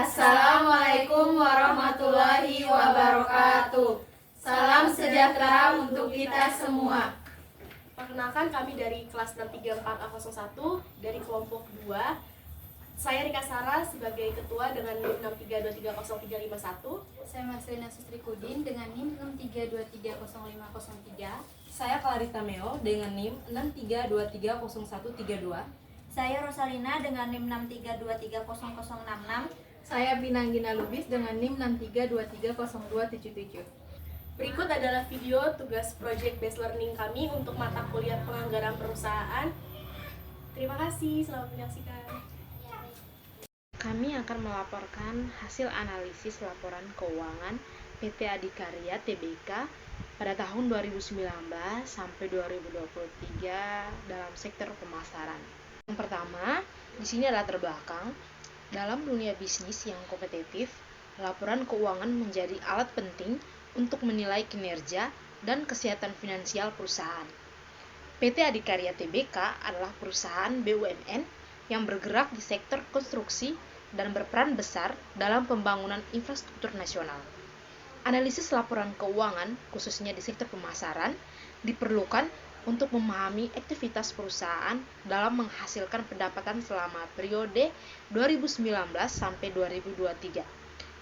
Assalamualaikum warahmatullahi wabarakatuh. Salam sejahtera untuk kita semua. Perkenalkan, kami dari kelas 634A01 dari kelompok 2. Saya Rika Sara sebagai ketua dengan NIM 632305351. Saya Marcelina Sustri Kudin dengan NIM 632300503. Saya Clarita Meo dengan NIM 632300132. Saya Rosalina dengan NIM 632300066. Saya Binanggina Lubis dengan NIM 632300277. Berikut adalah video tugas project based learning kami untuk mata kuliah penganggaran perusahaan. Terima kasih, selamat menyaksikan. Kami akan melaporkan hasil analisis laporan keuangan PT Adikarya Tbk pada tahun 2019 sampai 2023 dalam sektor pemasaran. Yang pertama, di sini adalah latar belakang. Dalam dunia bisnis yang kompetitif, laporan keuangan menjadi alat penting untuk menilai kinerja dan kesehatan finansial perusahaan. PT Adikarya Tbk adalah perusahaan BUMN yang bergerak di sektor konstruksi dan berperan besar dalam pembangunan infrastruktur nasional. Analisis laporan keuangan, khususnya di sektor pemasaran, diperlukan untuk memahami aktivitas perusahaan dalam menghasilkan pendapatan selama periode 2019 sampai 2023.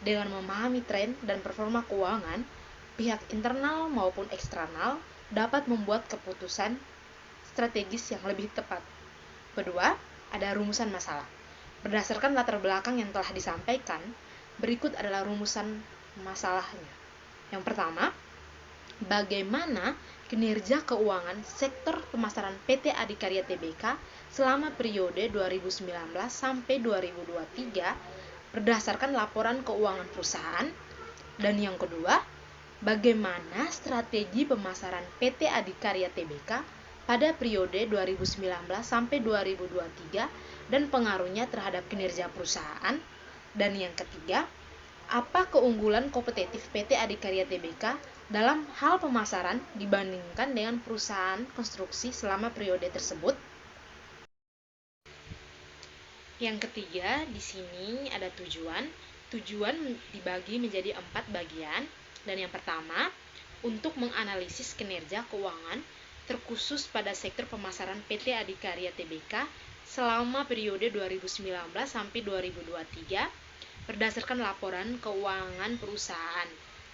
Dengan memahami tren dan performa keuangan, pihak internal maupun eksternal dapat membuat keputusan strategis yang lebih tepat. Kedua, ada rumusan masalah. Berdasarkan latar belakang yang telah disampaikan, berikut adalah rumusan masalahnya. Yang pertama, bagaimana kinerja keuangan sektor pemasaran PT Adikarya Tbk selama periode 2019 sampai 2023 berdasarkan laporan keuangan perusahaan. Dan yang kedua, bagaimana strategi pemasaran PT Adikarya Tbk pada periode 2019 sampai 2023 dan pengaruhnya terhadap kinerja perusahaan. Dan yang ketiga, apa keunggulan kompetitif PT Adikarya Tbk dalam hal pemasaran dibandingkan dengan perusahaan konstruksi selama periode tersebut. Yang ketiga, di sini ada tujuan. Tujuan dibagi menjadi 4 bagian. Dan yang pertama, untuk menganalisis kinerja keuangan terkhusus pada sektor pemasaran PT Adikarya Tbk selama periode 2019 sampai 2023 berdasarkan laporan keuangan perusahaan.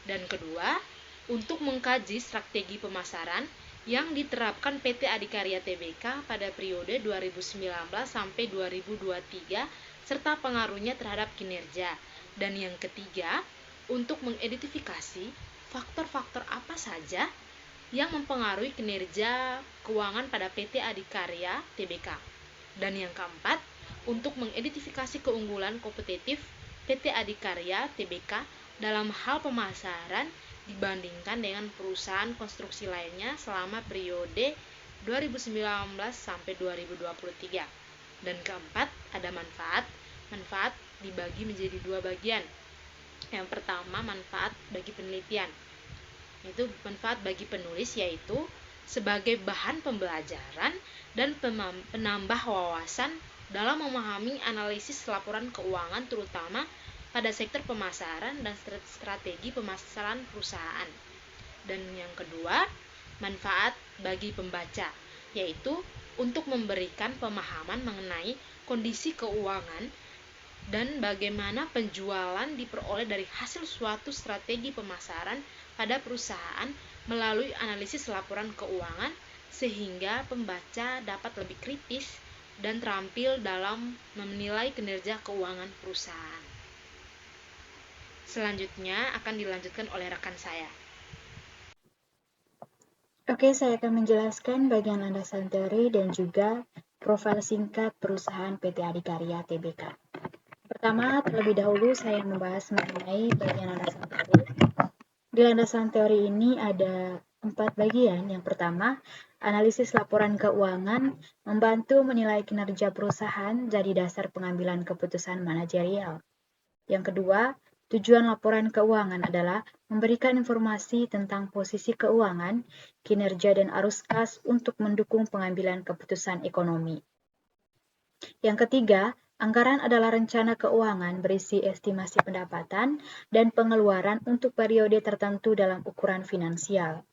Dan kedua, untuk mengkaji strategi pemasaran yang diterapkan PT Adikarya Tbk pada periode 2019 sampai 2023 serta pengaruhnya terhadap kinerja. Dan yang ketiga, untuk mengidentifikasi faktor-faktor apa saja yang mempengaruhi kinerja keuangan pada PT Adikarya Tbk. Dan yang keempat, untuk mengidentifikasi keunggulan kompetitif PT Adikarya Tbk dalam hal pemasaran dibandingkan dengan perusahaan konstruksi lainnya selama periode 2019 sampai 2023. Dan keempat, ada manfaat. Manfaat dibagi menjadi 2 bagian. Yang pertama, manfaat bagi penelitian. Itu manfaat bagi penulis, yaitu sebagai bahan pembelajaran dan penambah wawasan dalam memahami analisis laporan keuangan terutama pada sektor pemasaran dan strategi pemasaran perusahaan. Dan yang kedua, manfaat bagi pembaca, yaitu untuk memberikan pemahaman mengenai kondisi keuangan dan bagaimana penjualan diperoleh dari hasil suatu strategi pemasaran pada perusahaan melalui analisis laporan keuangan, sehingga pembaca dapat lebih kritis dan terampil dalam menilai kinerja keuangan perusahaan. Selanjutnya akan dilanjutkan oleh rekan saya. Oke, saya akan menjelaskan bagian landasan teori dan juga profil singkat perusahaan PT Adikarya Tbk. Pertama, terlebih dahulu saya membahas mengenai bagian landasan teori. Di landasan teori ini ada 4 bagian. Yang pertama, analisis laporan keuangan membantu menilai kinerja perusahaan jadi dasar pengambilan keputusan manajerial. Yang kedua, tujuan laporan keuangan adalah memberikan informasi tentang posisi keuangan, kinerja dan arus kas untuk mendukung pengambilan keputusan ekonomi. Yang ketiga, Anggaran adalah rencana keuangan berisi estimasi pendapatan dan pengeluaran untuk periode tertentu dalam ukuran finansial.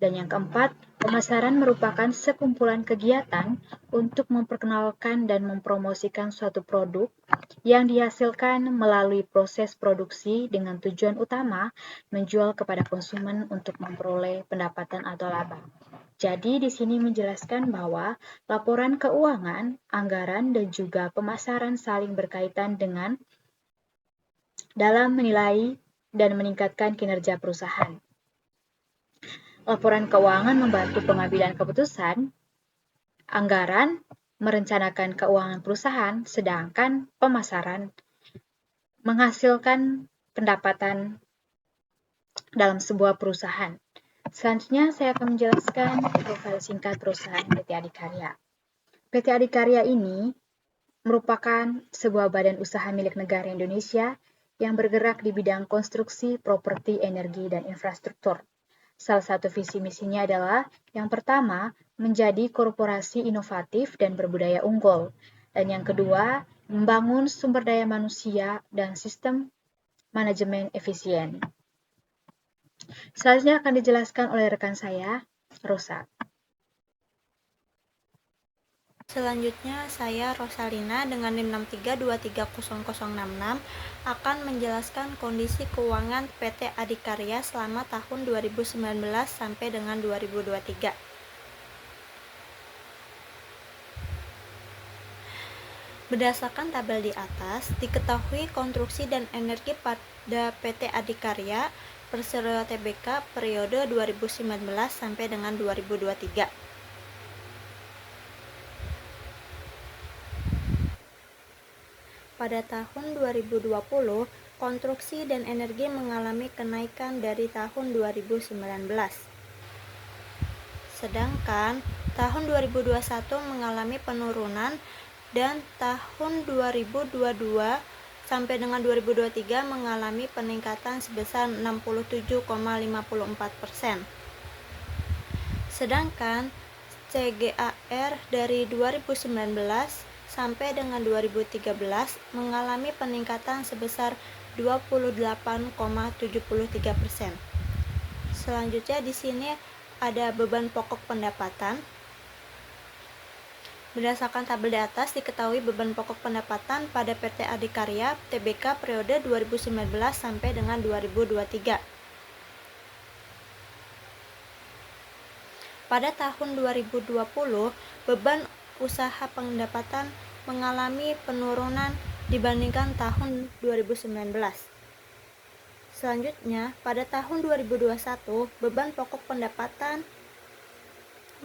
Dan yang keempat, pemasaran merupakan sekumpulan kegiatan untuk memperkenalkan dan mempromosikan suatu produk yang dihasilkan melalui proses produksi dengan tujuan utama menjual kepada konsumen untuk memperoleh pendapatan atau laba. Jadi di sini menjelaskan bahwa laporan keuangan, anggaran, dan juga pemasaran saling berkaitan dengan dalam menilai dan meningkatkan kinerja perusahaan. Laporan keuangan membantu pengambilan keputusan, anggaran merencanakan keuangan perusahaan, sedangkan pemasaran menghasilkan pendapatan dalam sebuah perusahaan. Selanjutnya saya akan menjelaskan profil singkat perusahaan PT Adikarya. PT Adikarya ini merupakan sebuah badan usaha milik negara Indonesia yang bergerak di bidang konstruksi, properti, energi, dan infrastruktur. Salah satu visi misinya adalah yang pertama, menjadi korporasi inovatif dan berbudaya unggul. Dan yang kedua, membangun sumber daya manusia dan sistem manajemen efisien. Selanjutnya akan dijelaskan oleh rekan saya, Rosa. Selanjutnya, saya Rosalina dengan NIM 63230066 akan menjelaskan kondisi keuangan PT Adikarya selama tahun 2019 sampai dengan 2023. Berdasarkan tabel di atas, diketahui konstruksi dan energi pada PT Adikarya Persero Tbk periode 2019 sampai dengan 2023. Pada tahun 2020, konstruksi dan energi mengalami kenaikan dari tahun 2019. Sedangkan tahun 2021 mengalami penurunan dan tahun 2022 sampai dengan 2023 mengalami peningkatan sebesar 67,54%. Sedangkan CGAR dari 2019 sampai dengan 2013 mengalami peningkatan sebesar 28,73%. Selanjutnya di sini ada beban pokok pendapatan. Berdasarkan tabel di atas diketahui beban pokok pendapatan pada PT Adikarya Tbk periode 2019 sampai dengan 2023. Pada tahun 2020, beban usaha pendapatan mengalami penurunan dibandingkan tahun 2019. Selanjutnya, pada tahun 2021, beban pokok pendapatan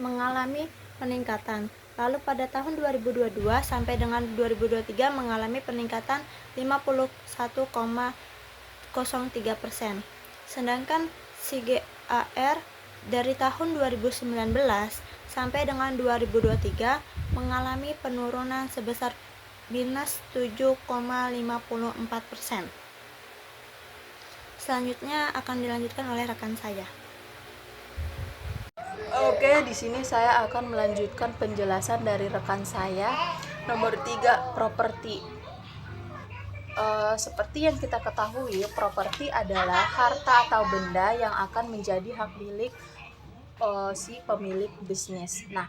mengalami peningkatan. Lalu pada tahun 2022 sampai dengan 2023 mengalami peningkatan 51,03%. Sedangkan CGAR dari tahun 2019 sampai dengan 2023 mengalami penurunan sebesar minus 7,54%. Selanjutnya akan dilanjutkan oleh rekan saya. Oke, di sini saya akan melanjutkan penjelasan dari rekan saya. Nomor 3, properti. Seperti yang kita ketahui, properti adalah harta atau benda yang akan menjadi hak milik si pemilik bisnis. Nah,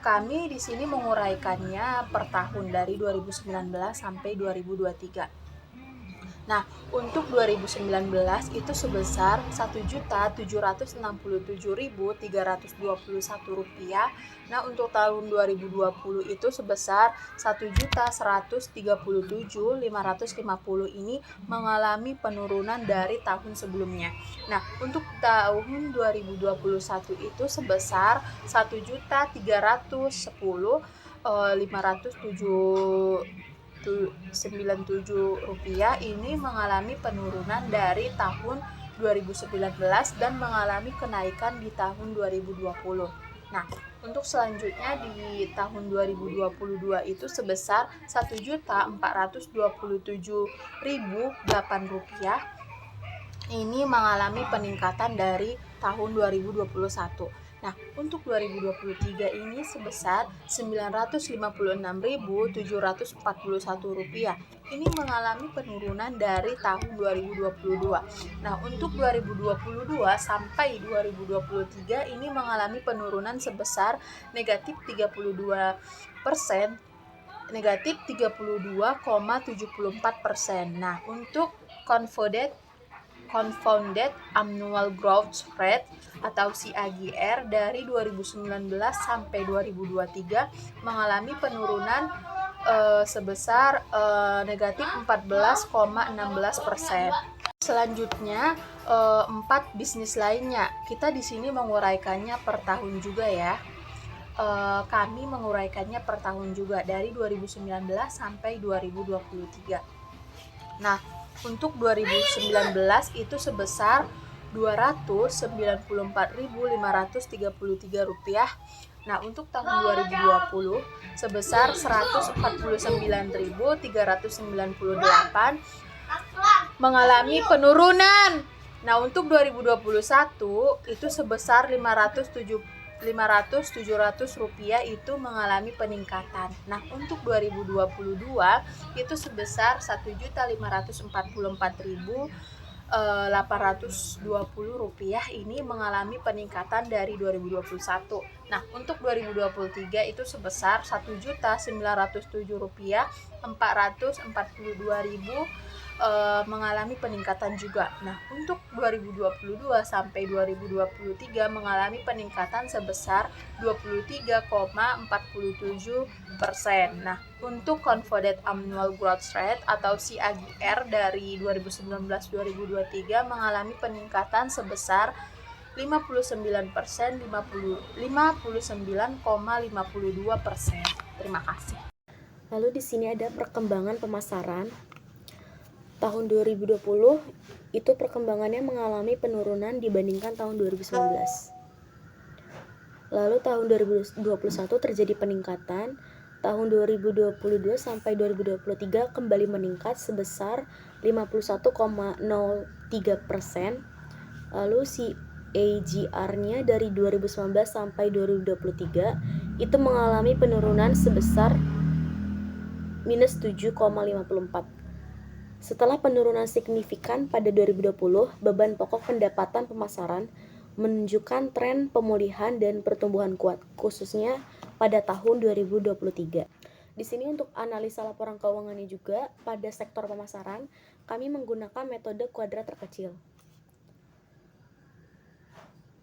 kami di sini menguraikannya per tahun dari 2019 sampai 2023. Nah, untuk 2019 itu sebesar Rp1.767.321. Nah, untuk tahun 2020 itu sebesar Rp1.137.550. Ini mengalami penurunan dari tahun sebelumnya. Nah, untuk tahun 2021 itu sebesar Rp1.310.597 ini mengalami penurunan dari tahun 2019 dan mengalami kenaikan di tahun 2020. Nah, untuk selanjutnya di tahun 2022 itu sebesar Rp1.427.008. Ini mengalami peningkatan dari tahun 2021. Nah, untuk 2023 ini sebesar Rp956.741. Ini mengalami penurunan dari tahun 2022. Nah, untuk 2022 sampai 2023 ini mengalami penurunan sebesar negatif 32%, negatif 32,74%. Nah, untuk Confounded Annual Growth Rate atau CAGR dari 2019 sampai 2023 mengalami penurunan sebesar negatif 14,16%. Selanjutnya 4 bisnis lainnya. Kita di sini menguraikannya per tahun juga ya. Kami menguraikannya per tahun juga dari 2019 sampai 2023. Nah, untuk 2019 itu sebesar Rp294.533. Nah, untuk tahun 2020 sebesar Rp149.398 mengalami penurunan. Nah, untuk 2021 itu sebesar Rp500.700 itu mengalami peningkatan. Nah, untuk 2022 itu sebesar Rp1.544.820 ini mengalami peningkatan dari 2021. Nah, untuk 2023 itu sebesar Rp1.907.442 mengalami peningkatan juga. Nah, untuk 2022 sampai 2023 mengalami peningkatan sebesar 23,47%. Nah, untuk Confounded Annual Growth Rate atau CAGR dari 2019-2023 mengalami peningkatan sebesar 59%, 59,52%. Terima kasih. Lalu di sini ada perkembangan pemasaran. Tahun 2020 itu perkembangannya mengalami penurunan dibandingkan tahun 2019. Lalu tahun 2021 terjadi peningkatan. Tahun 2022 sampai 2023 kembali meningkat sebesar 51,03%. Lalu si CAGR-nya dari 2019 sampai 2023 itu mengalami penurunan sebesar minus 7,54%. Setelah penurunan signifikan pada 2020, beban pokok pendapatan pemasaran menunjukkan tren pemulihan dan pertumbuhan kuat, khususnya pada tahun 2023. Di sini untuk analisa laporan keuangannya juga, pada sektor pemasaran, kami menggunakan metode kuadrat terkecil.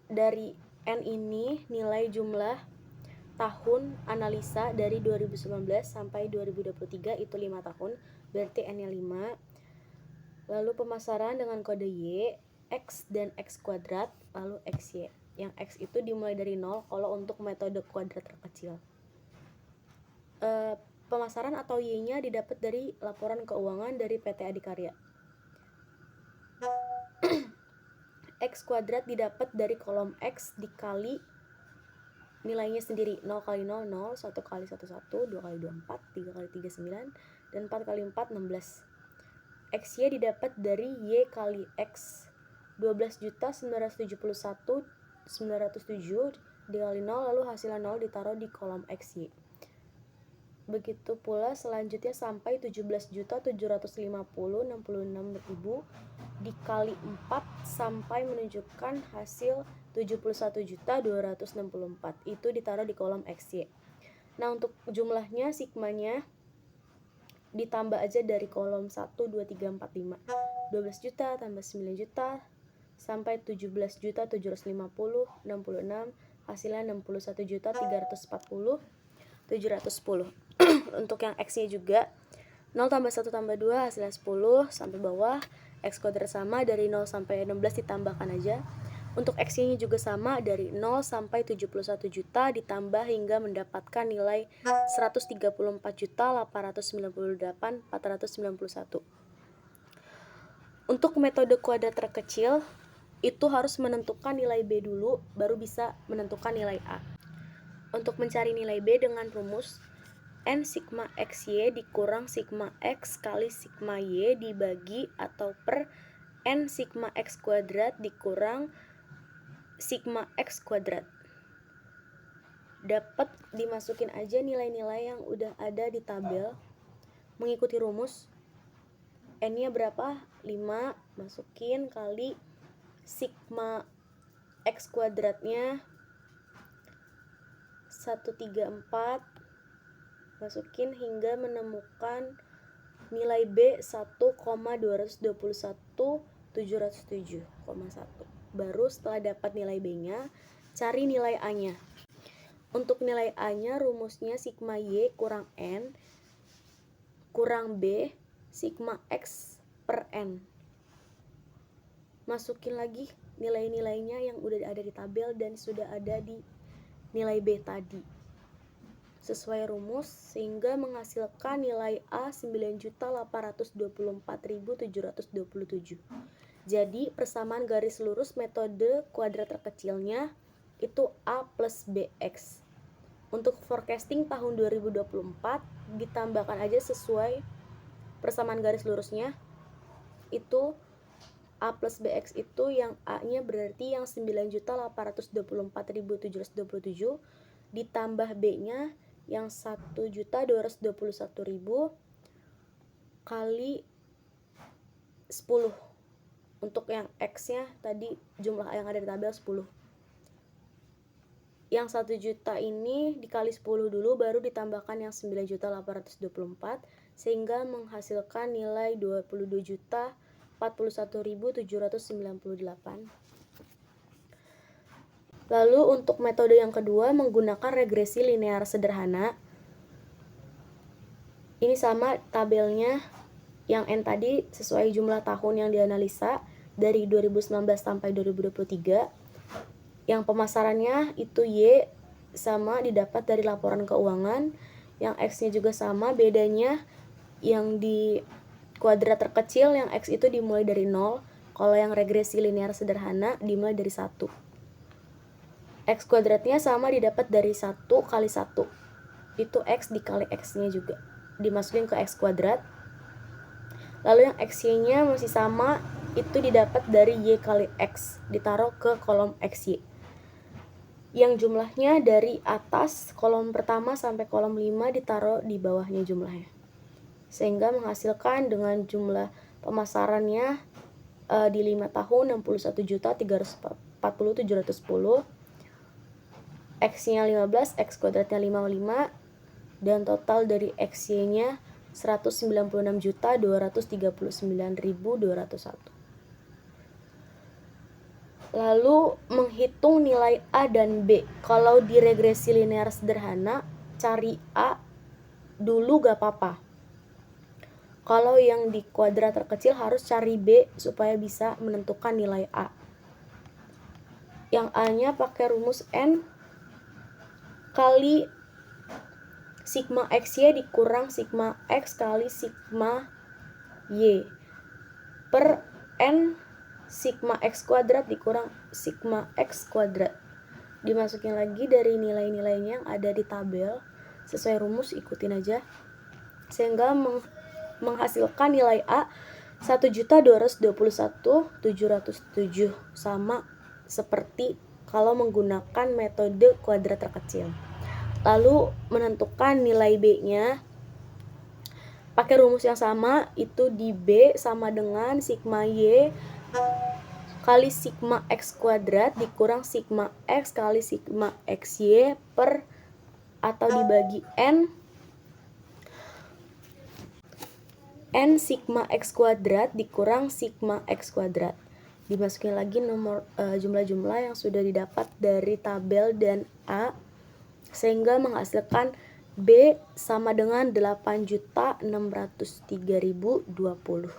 Dari N ini nilai jumlah tahun analisa dari 2019 sampai 2023 itu 5 tahun, berarti N-nya 5. Lalu pemasaran dengan kode Y, X dan X kuadrat, lalu XY. Yang X itu dimulai dari 0 kalau untuk metode kuadrat terkecil. Pemasaran atau Y-nya didapat dari laporan keuangan dari PT Adikarya. X kuadrat didapat dari kolom X dikali nilainya sendiri. 0 kali 0, 0, 1 kali 1, 1, 2 kali 2, 4, 3 kali 3, 9, dan 4 kali 4, 16. XY didapat dari Y kali X 12.971.907 dikali 0, lalu hasilnya 0 ditaruh di kolom XY. Begitu pula selanjutnya sampai 17.750.66.000 dikali 4 sampai menunjukkan hasil 71.264. Itu ditaruh di kolom XY. Nah, untuk jumlahnya sigmanya ditambah aja dari kolom 1, 2, 3, 4, 5. 12 juta tambah 9 juta sampai 17.750.66, hasilnya 61.340.710. Untuk yang X-nya juga 0 tambah 1 tambah 2 hasilnya 10 sampai bawah. X kuadrat sama dari 0 sampai 16 ditambahkan aja. Untuk X-nya juga sama dari 0 sampai 71 juta ditambah hingga mendapatkan nilai 134.898.491. Untuk metode kuadrat terkecil itu harus menentukan nilai B dulu baru bisa menentukan nilai A. Untuk mencari nilai B dengan rumus N sigma XY dikurang sigma X kali sigma Y dibagi atau per N sigma X kuadrat dikurang sigma X kuadrat. dapat dimasukin aja nilai-nilai yang udah ada di tabel mengikuti rumus. N-nya berapa? 5, masukin kali sigma X kuadratnya 134, masukin hingga menemukan nilai B 1,221.707,1. Baru setelah dapat nilai B-nya, cari nilai A-nya. Untuk nilai A-nya rumusnya sigma Y kurang N kurang B sigma X per N. Masukin lagi nilai-nilainya yang udah ada di tabel dan sudah ada di nilai B tadi sesuai rumus, sehingga menghasilkan nilai A 9.824.727. Jadi persamaan garis lurus metode kuadrat terkecilnya itu A plus BX. Untuk forecasting tahun 2024 ditambahkan aja sesuai persamaan garis lurusnya, itu A plus BX itu yang A-nya berarti yang 9.824.727 ditambah B-nya yang 1.221.000 kali 10. Untuk yang X-nya tadi jumlah yang ada di tabel 10. Yang 1 juta ini dikali 10 dulu, baru ditambahkan yang 9.824 sehingga menghasilkan nilai 22.041.798. Lalu untuk metode yang kedua menggunakan regresi linear sederhana. Ini sama tabelnya, yang N tadi sesuai jumlah tahun yang dianalisa dari 2019 sampai 2023. Yang pemasarannya itu Y sama didapat dari laporan keuangan, yang X-nya juga sama, bedanya yang di kuadrat terkecil yang X itu dimulai dari 0, kalau yang regresi linear sederhana dimulai dari 1. X kuadratnya sama didapat dari 1 kali 1, itu X dikali X-nya juga dimasukin ke X kuadrat. Lalu yang XY-nya masih sama, itu didapat dari Y kali X, ditaruh ke kolom XY. Yang jumlahnya dari atas kolom pertama sampai kolom 5 ditaruh di bawahnya jumlahnya. Sehingga menghasilkan dengan jumlah pemasarannya di 5 tahun 61.340.710, X-nya 15, X kuadratnya 55, dan total dari XY-nya 196.239.201. Lalu menghitung nilai A dan B. Kalau di regresi linear sederhana, cari A dulu gak apa-apa. Kalau yang di kuadrat terkecil harus cari B supaya bisa menentukan nilai A. Yang A-nya pakai rumus N kali sigma XY dikurang sigma X kali sigma Y per N sigma X kuadrat dikurang sigma X kuadrat. Dimasukin lagi dari nilai-nilainya yang ada di tabel sesuai rumus, ikutin aja sehingga menghasilkan nilai A 1.221.707, sama seperti kalau menggunakan metode kuadrat terkecil. Lalu menentukan nilai B-nya pakai rumus yang sama, itu di B sama dengan sigma Y kali sigma X kuadrat dikurang sigma X kali sigma XY per atau dibagi N sigma X kuadrat dikurang sigma X kuadrat. Dimasukin lagi nomor jumlah-jumlah yang sudah didapat dari tabel dan A sehingga menghasilkan B sama dengan 8.603.020.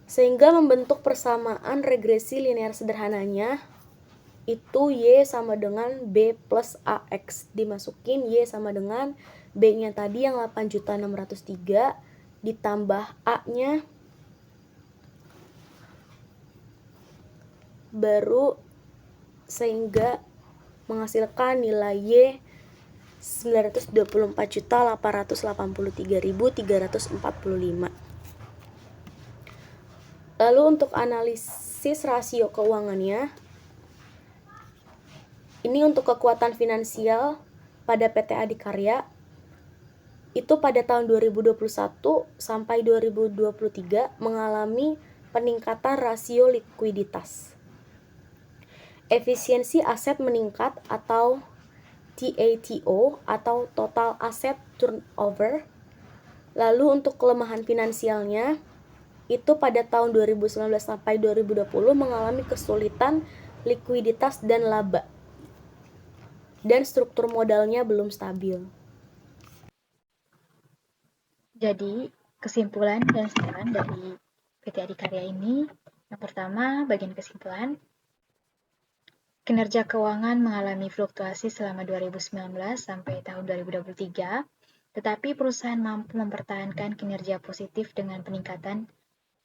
Sehingga membentuk persamaan regresi linear sederhananya itu Y sama dengan B plus AX. Dimasukin Y sama dengan B-nya tadi yang 8.603 ditambah A-nya, baru sehingga menghasilkan nilai Y 924.883.345. Lalu untuk analisis rasio keuangannya, Ini untuk kekuatan finansial pada PT Adikarya itu pada tahun 2021 sampai 2023 mengalami peningkatan rasio likuiditas. Efisiensi aset meningkat atau TATO atau total asset turnover. Lalu untuk kelemahan finansialnya itu pada tahun 2019 sampai 2020 mengalami kesulitan likuiditas dan laba. Dan struktur modalnya belum stabil. Jadi, kesimpulan dan saran dari PT Adikarya ini, yang pertama, bagian kesimpulan, kinerja keuangan mengalami fluktuasi selama 2019 sampai tahun 2023, tetapi perusahaan mampu mempertahankan kinerja positif dengan peningkatan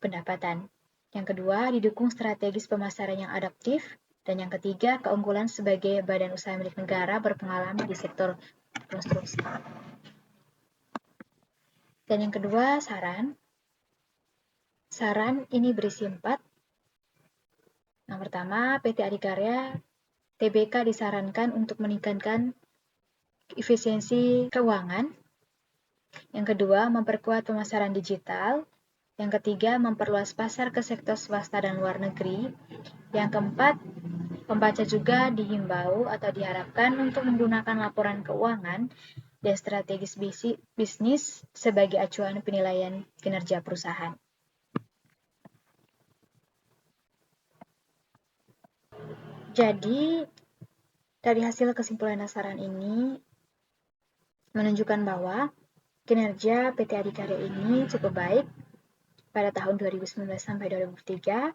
pendapatan. Yang kedua, didukung strategis pemasaran yang adaptif. Dan yang ketiga, keunggulan sebagai badan usaha milik negara berpengalaman di sektor konstruksi. Dan yang kedua, saran. Saran ini berisi 4. Yang pertama, PT Adikarya TBK disarankan untuk meningkatkan efisiensi keuangan. Yang kedua, memperkuat pemasaran digital. Yang ketiga, memperluas pasar ke sektor swasta dan luar negeri. Yang keempat, pembaca juga dihimbau atau diharapkan untuk menggunakan laporan keuangan dan strategis bisnis sebagai acuan penilaian kinerja perusahaan. Jadi, dari hasil kesimpulan dan saran ini menunjukkan bahwa kinerja PT Adikarya ini cukup baik pada tahun 2019 sampai 2023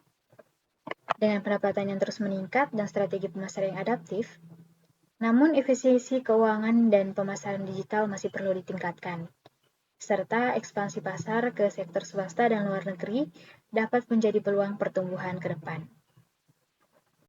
dengan pendapatan yang terus meningkat dan strategi pemasaran yang adaptif. Namun efisiensi keuangan dan pemasaran digital masih perlu ditingkatkan, serta ekspansi pasar ke sektor swasta dan luar negeri dapat menjadi peluang pertumbuhan ke depan.